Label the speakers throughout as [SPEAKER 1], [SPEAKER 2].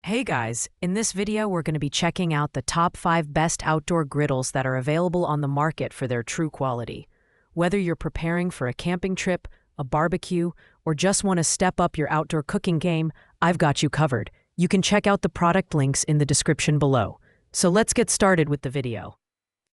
[SPEAKER 1] Hey guys, in this video we're going to be checking out the top 5 best outdoor griddles that are available on the market for their true quality. Whether you're preparing for a camping trip, a barbecue, or just want to step up your outdoor cooking game, I've got you covered. You can check out the product links in the description below. So let's get started with the video.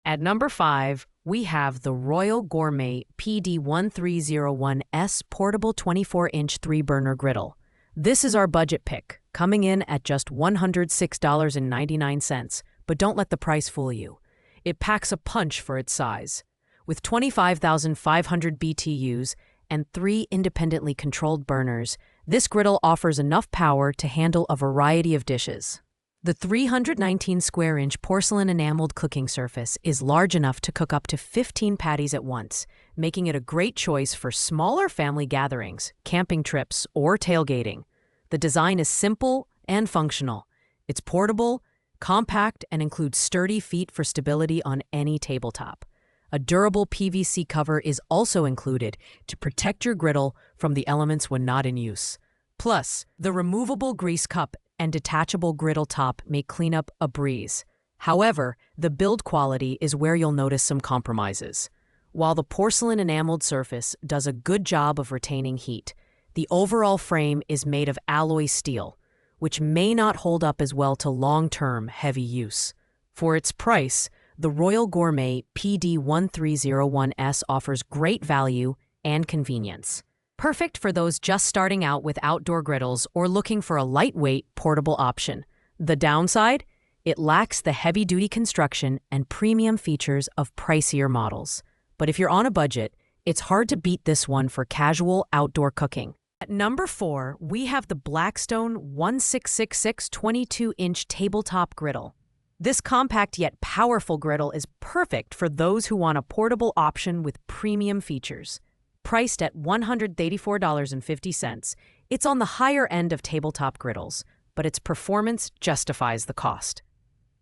[SPEAKER 1] At number 5, we have the Royal Gourmet PD1301S Portable 24-inch 3-burner griddle. This is our budget pick, coming in at just $106.99, but don't let the price fool you. It packs a punch for its size. With 25,500 BTUs and 3 independently controlled burners, this griddle offers enough power to handle a variety of dishes. The 319 square inch porcelain enameled cooking surface is large enough to cook up to 15 patties at once, making it a great choice for smaller family gatherings, camping trips, or tailgating. The design is simple and functional. It's portable, compact, and includes sturdy feet for stability on any tabletop. A durable PVC cover is also included to protect your griddle from the elements when not in use. Plus, the removable grease cup and detachable griddle top make cleanup a breeze. However, the build quality is where you'll notice some compromises. While the porcelain enameled surface does a good job of retaining heat, the overall frame is made of alloy steel, which may not hold up as well to long-term heavy use. For its price, the Royal Gourmet PD1301S offers great value and convenience. Perfect for those just starting out with outdoor griddles or looking for a lightweight, portable option. The downside? It lacks the heavy-duty construction and premium features of pricier models. But if you're on a budget, it's hard to beat this one for casual outdoor cooking. At number 4, we have the Blackstone 1666 22-inch tabletop griddle. This compact yet powerful griddle is perfect for those who want a portable option with premium features. Priced at $134.50, it's on the higher end of tabletop griddles, but its performance justifies the cost.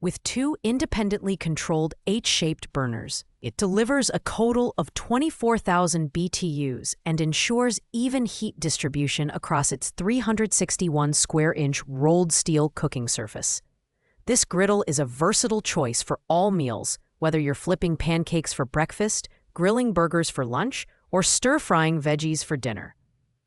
[SPEAKER 1] With 2 independently controlled H-shaped burners, it delivers a total of 24,000 BTUs and ensures even heat distribution across its 361 square inch rolled steel cooking surface. This griddle is a versatile choice for all meals, whether you're flipping pancakes for breakfast, grilling burgers for lunch, or stir-frying veggies for dinner.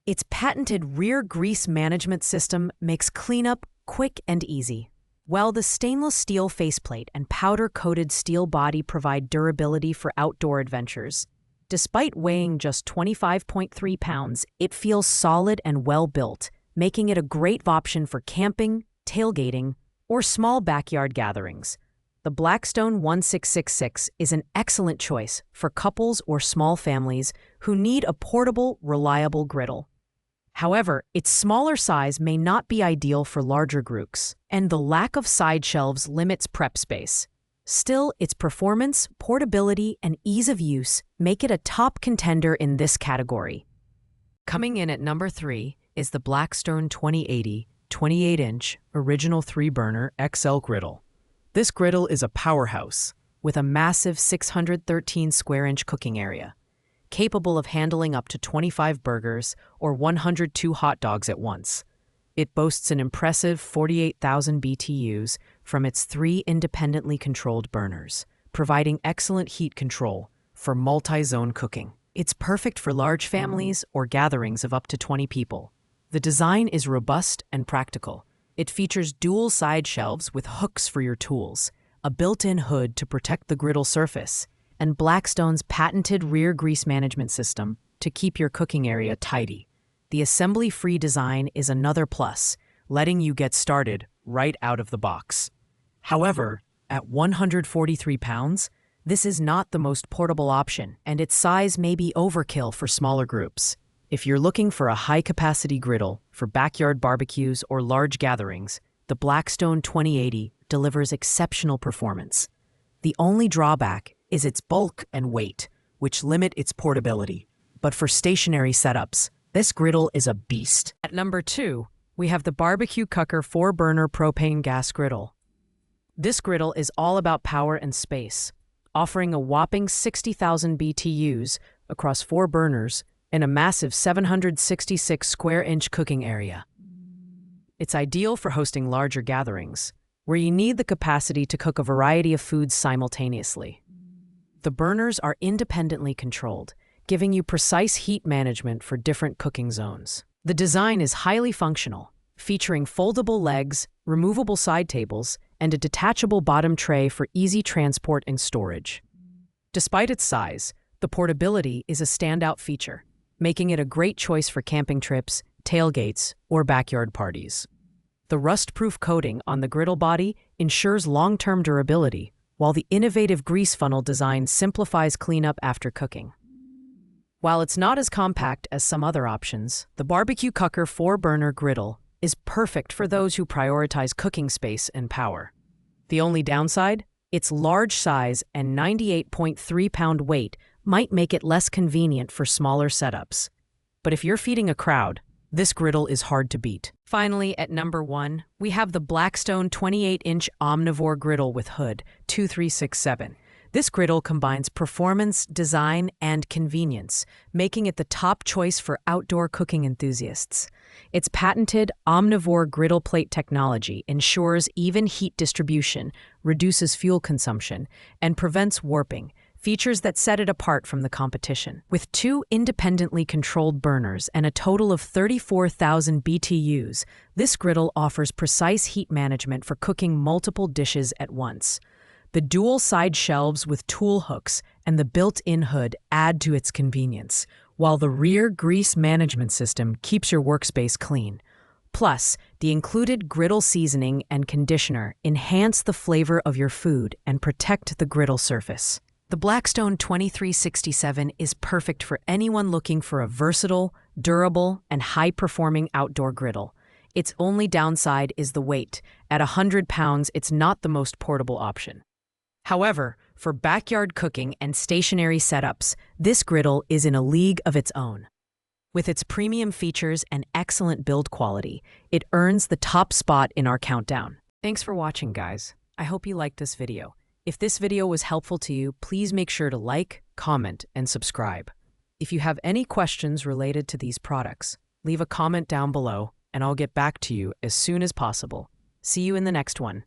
[SPEAKER 1] Its patented rear grease management system makes cleanup quick and easy, while the stainless steel faceplate and powder-coated steel body provide durability for outdoor adventures. Despite weighing just 25.3 pounds, it feels solid and well-built, making it a great option for camping, tailgating, or small backyard gatherings. The Blackstone 1666 is an excellent choice for couples or small families who need a portable, reliable griddle. However, its smaller size may not be ideal for larger groups, and the lack of side shelves limits prep space. Still, its performance, portability, and ease of use make it a top contender in this category. Coming in at number 3 is the Blackstone 2080 28-inch original 3-burner XL griddle. This griddle is a powerhouse with a massive 613 square inch cooking area, capable of handling up to 25 burgers or 102 hot dogs at once. It boasts an impressive 48,000 BTUs from its 3 independently controlled burners, providing excellent heat control for multi-zone cooking. It's perfect for large families or gatherings of up to 20 people. The design is robust and practical. It features dual side shelves with hooks for your tools, a built-in hood to protect the griddle surface, and Blackstone's patented rear grease management system to keep your cooking area tidy. The assembly-free design is another plus, letting you get started right out of the box. However, at 143 pounds, this is not the most portable option, and its size may be overkill for smaller groups. If you're looking for a high-capacity griddle for backyard barbecues or large gatherings, the Blackstone 2080 delivers exceptional performance. The only drawback is its bulk and weight, which limit its portability. But for stationary setups, this griddle is a beast. At number 2, we have the Barbecue Cooker 4-burner propane gas griddle. This griddle is all about power and space, offering a whopping 60,000 BTUs across 4 burners and a massive 766 square inch cooking area. It's ideal for hosting larger gatherings, where you need the capacity to cook a variety of foods simultaneously. The burners are independently controlled, giving you precise heat management for different cooking zones. The design is highly functional, featuring foldable legs, removable side tables, and a detachable bottom tray for easy transport and storage. Despite its size, the portability is a standout feature, making it a great choice for camping trips, tailgates, or backyard parties. The rust-proof coating on the griddle body ensures long-term durability, while the innovative grease funnel design simplifies cleanup after cooking. While it's not as compact as some other options, the Barbecue Cooker 4-burner griddle is perfect for those who prioritize cooking space and power. The only downside? Its large size and 98.3-pound weight might make it less convenient for smaller setups. But if you're feeding a crowd, this griddle is hard to beat. Finally, at number 1, we have the Blackstone 28-inch Omnivore Griddle with Hood 2367. This griddle combines performance, design, and convenience, making it the top choice for outdoor cooking enthusiasts. Its patented Omnivore griddle plate technology ensures even heat distribution, reduces fuel consumption, and prevents warping, features that set it apart from the competition. With 2 independently controlled burners and a total of 34,000 BTUs, this griddle offers precise heat management for cooking multiple dishes at once. The dual side shelves with tool hooks and the built-in hood add to its convenience, while the rear grease management system keeps your workspace clean. Plus, the included griddle seasoning and conditioner enhance the flavor of your food and protect the griddle surface. The Blackstone 2367 is perfect for anyone looking for a versatile, durable, and high-performing outdoor griddle. Its only downside is the weight. At 100 pounds, it's not the most portable option. However, for backyard cooking and stationary setups, this griddle is in a league of its own. With its premium features and excellent build quality, it earns the top spot in our countdown. Thanks for watching, guys. I hope you liked this video. If this video was helpful to you, please make sure to like, comment, and subscribe. If you have any questions related to these products, leave a comment down below, and I'll get back to you as soon as possible. See you in the next one.